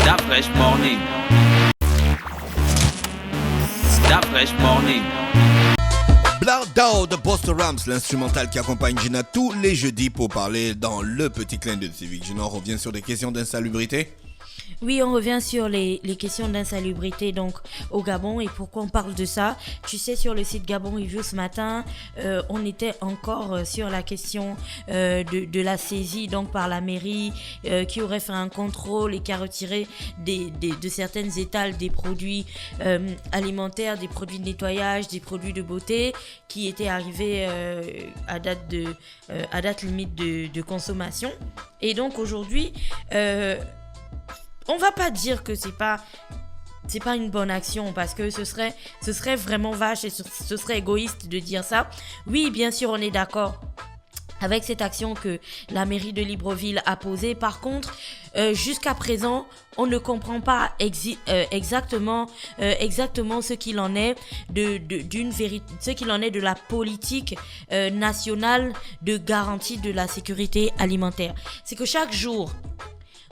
That fresh morning. That fresh morning. Blood Down de Busta Rhymes, l'instrumental qui accompagne Gina tous les jeudis pour parler dans le petit clin de Civic. Gina, on revient sur des questions d'insalubrité. Oui, on revient sur les questions d'insalubrité donc au Gabon. Et pourquoi on parle de ça? Tu sais, sur le site Gabon Review ce matin, on était encore sur la question de la saisie donc par la mairie qui aurait fait un contrôle et qui a retiré de certaines étals des produits alimentaires, des produits de nettoyage, des produits de beauté qui étaient arrivés à date limite de consommation. Et donc aujourd'hui, on va pas dire que c'est pas une bonne action parce que ce serait vraiment vache et ce serait égoïste de dire ça. Oui, bien sûr, on est d'accord avec cette action que la mairie de Libreville a posée. Par contre, jusqu'à présent, on ne comprend pas exactement ce qu'il en est ce qu'il en est de la politique nationale de garantie de la sécurité alimentaire. C'est que chaque jour,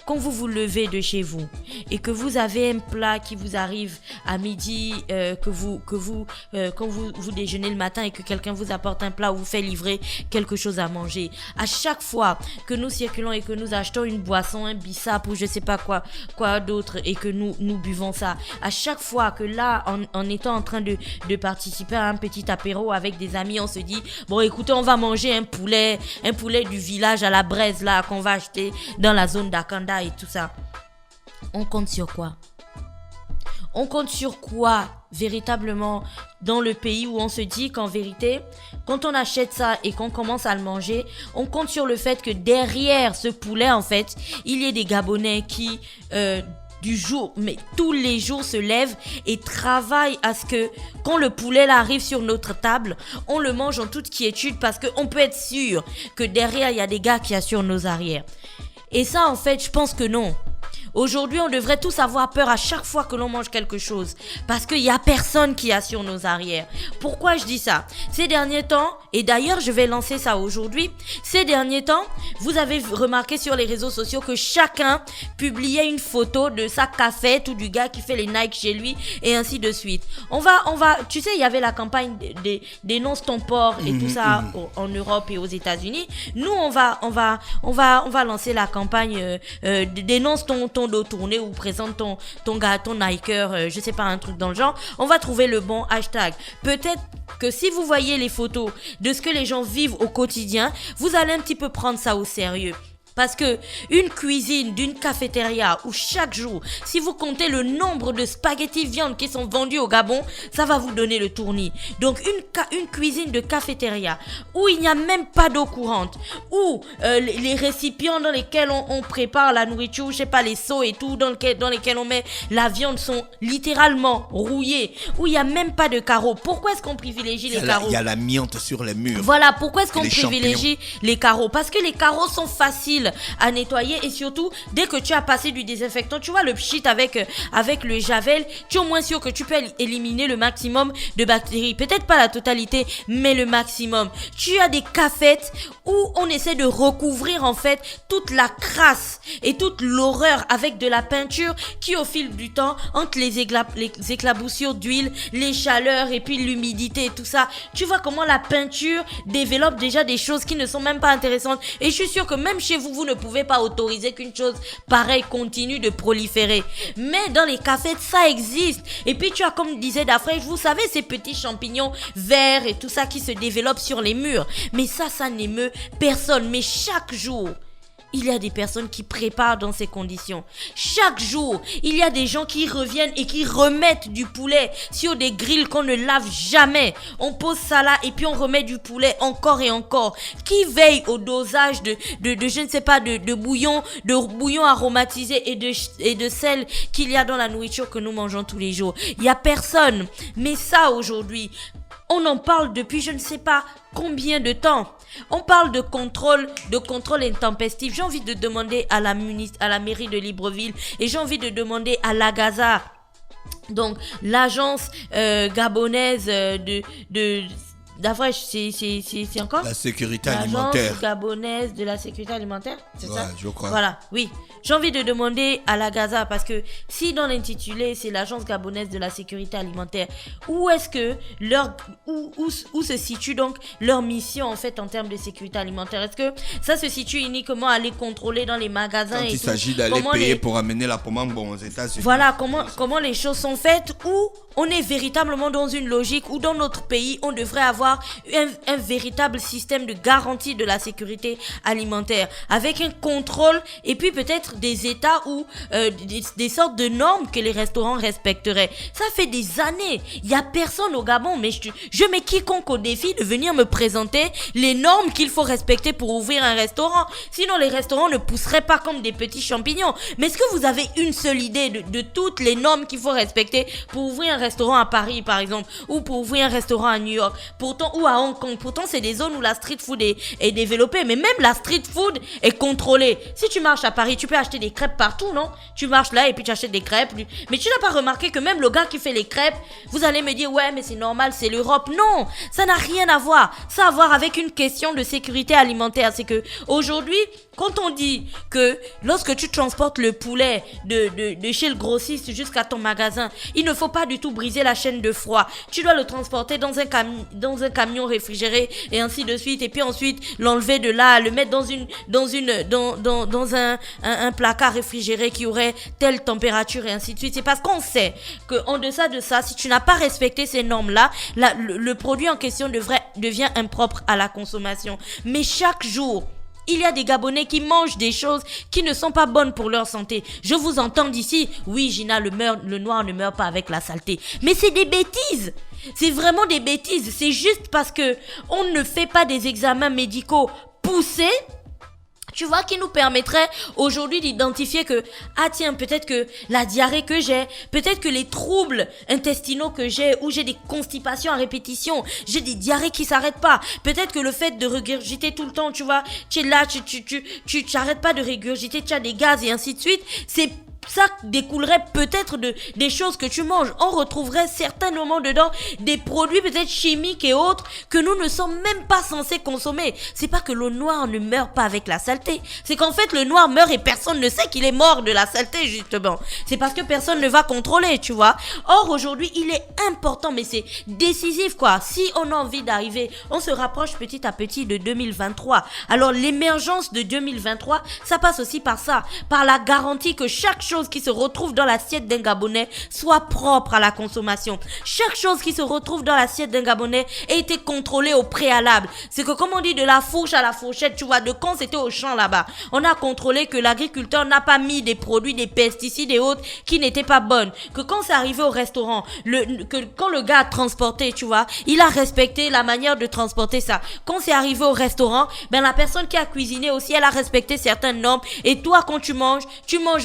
quand vous vous levez de chez vous et que vous avez un plat qui vous arrive à midi, quand vous déjeunez le matin et que quelqu'un vous apporte un plat ou vous fait livrer quelque chose à manger, à chaque fois que nous circulons et que nous achetons une boisson, un bissap ou je sais pas quoi d'autre et que nous buvons ça, à chaque fois que là, en étant en train de participer à un petit apéro avec des amis, on se dit, bon écoutez, on va manger un poulet du village à la braise là qu'on va acheter dans la zone d'Akanda et tout ça. On compte sur quoi? On compte sur quoi véritablement dans le pays où on se dit qu'en vérité, quand on achète ça et qu'on commence à le manger, on compte sur le fait que derrière ce poulet, en fait, il y ait des Gabonais qui, mais tous les jours se lèvent et travaillent à ce que quand le poulet là arrive sur notre table, on le mange en toute quiétude parce qu'on peut être sûr que derrière, il y a des gars qui assurent nos arrières. Et ça, en fait, je pense que non. Aujourd'hui, on devrait tous avoir peur à chaque fois que l'on mange quelque chose. Parce qu'il n'y a personne qui assure nos arrières. Pourquoi je dis ça? Ces derniers temps, et d'ailleurs, je vais lancer ça aujourd'hui. Ces derniers temps, vous avez remarqué sur les réseaux sociaux que chacun publiait une photo de sa cafette ou du gars qui fait les Nike chez lui et ainsi de suite. On va, tu sais, il y avait la campagne dénonce ton porc et tout ça en Europe et aux États-Unis. Nous, on va lancer la campagne dénonce ton dos tourné ou présente ton gâteau Niker, je sais pas, un truc dans le genre. On va trouver le bon hashtag. Peut-être que si vous voyez les photos de ce que les gens vivent au quotidien, vous allez un petit peu prendre ça au sérieux. Parce que une cuisine d'une cafétéria où chaque jour, si vous comptez le nombre de spaghettis viande qui sont vendus au Gabon, ça va vous donner le tournis. Donc une cuisine de cafétéria où il n'y a même pas d'eau courante, où les récipients dans lesquels on prépare la nourriture, je sais pas, les seaux et tout, dans lesquels on met la viande sont littéralement rouillés, où il n'y a même pas de carreaux. Pourquoi est-ce qu'on privilégie les carreaux? Il y a l'amiante sur les murs. Voilà, pourquoi est-ce qu'on privilégie les carreaux? Parce que les carreaux sont faciles à nettoyer et surtout dès que tu as passé du désinfectant, tu vois le pchit avec le javel, tu es au moins sûr que tu peux éliminer le maximum de bactéries, peut-être pas la totalité mais le maximum. Tu as des cafettes où on essaie de recouvrir en fait toute la crasse et toute l'horreur avec de la peinture qui au fil du temps, entre les éclaboussures d'huile, les chaleurs et puis l'humidité et tout ça, tu vois comment la peinture développe déjà des choses qui ne sont même pas intéressantes et je suis sûr que même chez vous, vous ne pouvez pas autoriser qu'une chose pareille continue de proliférer. Mais dans les cafés, ça existe. Et puis tu as, comme disait Dafresh, vous savez, ces petits champignons verts et tout ça qui se développent sur les murs. Mais ça n'émeut personne. Mais chaque jour, il y a des personnes qui préparent dans ces conditions. Chaque jour, il y a des gens qui reviennent et qui remettent du poulet sur des grilles qu'on ne lave jamais. On pose ça là et puis on remet du poulet encore et encore. Qui veille au dosage de je ne sais pas, de bouillon aromatisé et de sel qu'il y a dans la nourriture que nous mangeons tous les jours? Il y a personne. Mais ça, aujourd'hui, on en parle depuis je ne sais pas combien de temps. On parle de contrôle intempestif. J'ai envie de demander à la mairie de Libreville et j'ai envie de demander à l'AGASA, donc l'agence gabonaise d'Afresh, c'est encore La sécurité l'Agence alimentaire. gabonaise de la sécurité alimentaire, c'est ça? Je crois. Voilà, oui. J'ai envie de demander à la Gaza, parce que si dans l'intitulé, c'est l'Agence gabonaise de la sécurité alimentaire, où est-ce que où se situe donc leur mission en fait en termes de sécurité alimentaire? Est-ce que ça se situe uniquement à les contrôler dans les magasins Quand et il tout? s'agit d'aller Comment payer les- pour amener la pomme bon aux États-Unis. Voilà comment les choses sont faites, où on est véritablement dans une logique où dans notre pays, on devrait avoir un véritable système de garantie de la sécurité alimentaire, avec un contrôle et puis peut-être des états où des sortes de normes que les restaurants respecteraient. Ça fait des années, il n'y a personne au Gabon, mais je mets quiconque au défi de venir me présenter les normes qu'il faut respecter pour ouvrir un restaurant. Sinon, les restaurants ne pousseraient pas comme des petits champignons. Mais est-ce que vous avez une seule idée de toutes les normes qu'il faut respecter pour ouvrir un restaurant à Paris, par exemple, ou pour ouvrir un restaurant à New York, pourtant, ou à Hong Kong? Pourtant, c'est des zones où la street food est développée, mais même la street food est contrôlée. Si tu marches à Paris, tu peux acheter des crêpes partout, non? Tu marches là et puis tu achètes des crêpes. Mais tu n'as pas remarqué que même le gars qui fait les crêpes, vous allez me dire, ouais, mais c'est normal, c'est l'Europe. Non, ça n'a rien à voir. Ça a à voir avec une question de sécurité alimentaire. C'est que aujourd'hui, quand on dit que lorsque tu transportes le poulet de chez le grossiste jusqu'à ton magasin, il ne faut pas du tout briser la chaîne de froid. Tu dois le transporter dans un camion réfrigéré et ainsi de suite. Et puis ensuite, l'enlever de là, le mettre dans un placard réfrigéré qui aurait telle température et ainsi de suite. C'est parce qu'on sait qu'en deçà de ça, si tu n'as pas respecté ces normes-là, le produit en question devient impropre à la consommation. Mais chaque jour, il y a des Gabonais qui mangent des choses qui ne sont pas bonnes pour leur santé. Je vous entends d'ici, oui Gina, le noir ne meurt pas avec la saleté. Mais c'est des bêtises. C'est vraiment des bêtises. C'est juste parce que on ne fait pas des examens médicaux poussés, tu vois, qui nous permettrait aujourd'hui d'identifier que, ah tiens, peut-être que la diarrhée que j'ai, peut-être que les troubles intestinaux que j'ai, ou j'ai des constipations à répétition, j'ai des diarrhées qui s'arrêtent pas, peut-être que le fait de régurgiter tout le temps, tu vois, tu es là, tu n'arrêtes pas de régurgiter, tu as des gaz et ainsi de suite, c'est ça découlerait peut-être des choses que tu manges. On retrouverait certainement dedans des produits peut-être chimiques et autres que nous ne sommes même pas censés consommer. C'est pas que le noir ne meurt pas avec la saleté. C'est qu'en fait le noir meurt et personne ne sait qu'il est mort de la saleté justement. C'est parce que personne ne va contrôler, tu vois. Or aujourd'hui il est important, mais c'est décisif quoi. Si on a envie d'arriver, on se rapproche petit à petit de 2023. Alors l'émergence de 2023, ça passe aussi par ça, par la garantie que chaque chose qui se retrouve dans l'assiette d'un Gabonais soit propre à la consommation. Chaque chose qui se retrouve dans l'assiette d'un Gabonais a été contrôlée au préalable. C'est que comme on dit de la fourche à la fourchette, tu vois, de quand c'était au champ là-bas, on a contrôlé que l'agriculteur n'a pas mis des produits, des pesticides et autres qui n'étaient pas bonnes. Que quand c'est arrivé au restaurant, quand le gars a transporté, tu vois, il a respecté la manière de transporter ça. Quand c'est arrivé au restaurant, ben la personne qui a cuisiné aussi, elle a respecté certaines normes. Et toi, quand tu manges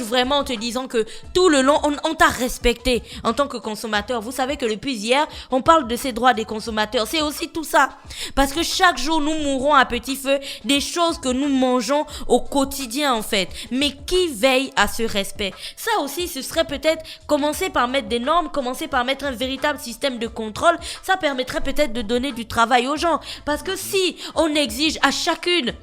vraiment en te disant que tout le long, on t'a respecté en tant que consommateur. Vous savez que depuis hier, on parle de ces droits des consommateurs. C'est aussi tout ça. Parce que chaque jour, nous mourons à petit feu des choses que nous mangeons au quotidien, en fait. Mais qui veille à ce respect? Ça aussi, ce serait peut-être commencer par mettre des normes, commencer par mettre un véritable système de contrôle. Ça permettrait peut-être de donner du travail aux gens. Parce que si on exige à chacune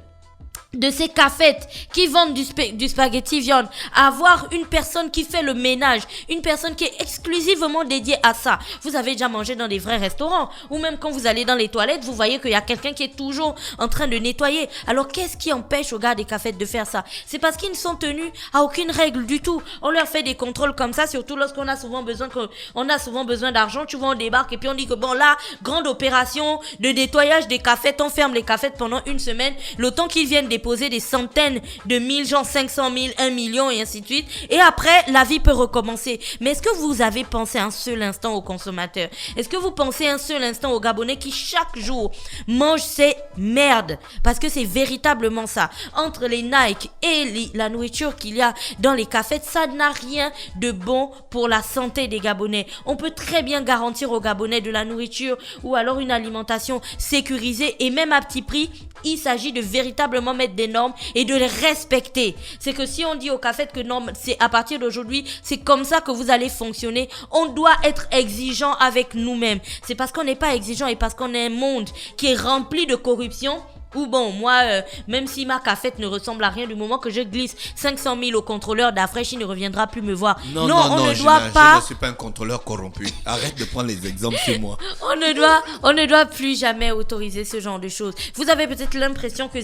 de ces cafettes qui vendent du spaghetti viande, avoir une personne qui fait le ménage, une personne qui est exclusivement dédiée à ça. Vous avez déjà mangé dans des vrais restaurants, ou même quand vous allez dans les toilettes, vous voyez qu'il y a quelqu'un qui est toujours en train de nettoyer. Alors qu'est-ce qui empêche aux gars des cafettes de faire ça? C'est parce qu'ils ne sont tenus à aucune règle du tout. On leur fait des contrôles comme ça, surtout lorsqu'on a souvent besoin d'argent. Tu vois, on débarque et puis on dit que bon là, grande opération de nettoyage des cafettes, on ferme les cafettes pendant une semaine, le temps qu'ils viennent déposer des centaines de mille, genre 500 000, 1 million et ainsi de suite. Et après, la vie peut recommencer. Mais est-ce que vous avez pensé un seul instant aux consommateurs? Est-ce que vous pensez un seul instant aux Gabonais qui chaque jour mangent ces merdes? Parce que c'est véritablement ça. Entre les Nike et la nourriture qu'il y a dans les cafettes, ça n'a rien de bon pour la santé des Gabonais. On peut très bien garantir aux Gabonais de la nourriture ou alors une alimentation sécurisée et même à petit prix. Il s'agit de véritablement mettre mettre des normes et de les respecter. C'est que si on dit au CAFED que non, c'est à partir d'aujourd'hui, c'est comme ça que vous allez fonctionner, on doit être exigeant avec nous-mêmes. C'est parce qu'on n'est pas exigeant et parce qu'on est un monde qui est rempli de corruption. Ou bon, moi, même si ma cafette ne ressemble à rien, du moment que je glisse 500 000 au contrôleur d'Afresh, il ne reviendra plus me voir. Non, on ne Gina, doit pas. Je ne suis pas un contrôleur corrompu. Arrête de prendre les exemples sur moi. On ne doit plus jamais autoriser ce genre de choses. Vous avez peut-être l'impression que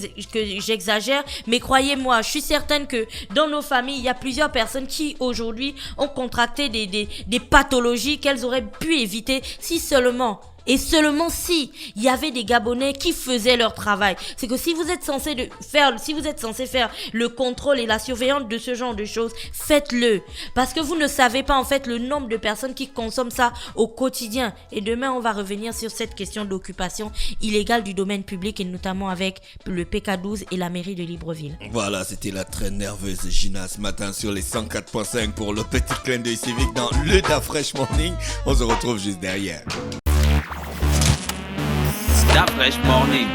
j'exagère, mais croyez-moi, je suis certaine que dans nos familles, il y a plusieurs personnes qui aujourd'hui ont contracté des pathologies qu'elles auraient pu éviter si seulement. Et seulement si il y avait des Gabonais qui faisaient leur travail. C'est que si vous êtes censé faire le contrôle et la surveillance de ce genre de choses, faites-le. Parce que vous ne savez pas en fait le nombre de personnes qui consomment ça au quotidien. Et demain, on va revenir sur cette question d'occupation illégale du domaine public et notamment avec le PK12 et la mairie de Libreville. Voilà, c'était la très nerveuse Gina ce matin sur les 104.5 pour le petit clin d'œil civique dans le D'Afresh Morning. On se retrouve juste derrière. D'Afresh Morning.